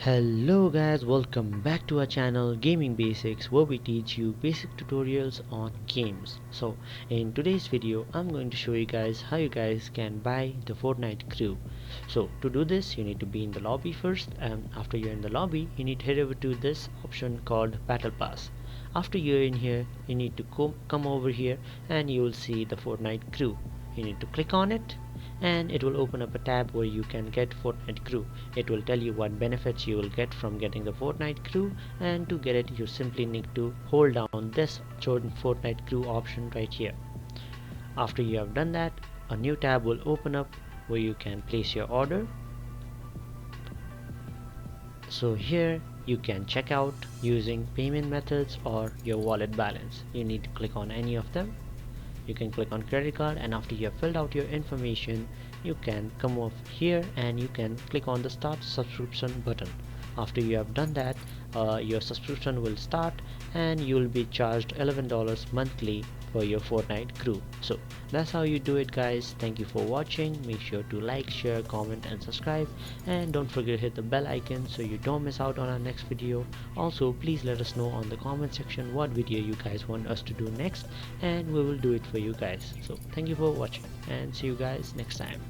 Hello guys, welcome back to our channel Gaming Basics, where we teach you basic tutorials on games. So in today's video I'm going to show you guys how you guys can buy the Fortnite crew. So to do this you need to be in the lobby first, and after you're in the lobby you need to head over to this option called Battle Pass. After you're in here you need to come over here and you will see the Fortnite crew. You need to click on it and it will open up a tab where you can get Fortnite crew. It will tell you what benefits you will get from getting the Fortnite crew, and to get it you simply need to hold down this chosen Fortnite crew option right here. After you have done that, a new tab will open up where you can place your order. So here you can check out using payment methods or your wallet balance. You need to click on any of them. You can click on credit card, and after you have filled out your information you can come off here and you can click on the start subscription button. After you have done that, your subscription will start and you will be charged $11 monthly for your Fortnite crew. So that's how you do it guys. Thank you for watching. Make sure to like, share, comment and subscribe, and don't forget to hit the bell icon so you don't miss out on our next video. Also please let us know on the comment section what video you guys want us to do next, and we will do it for you guys. So thank you for watching and see you guys next time.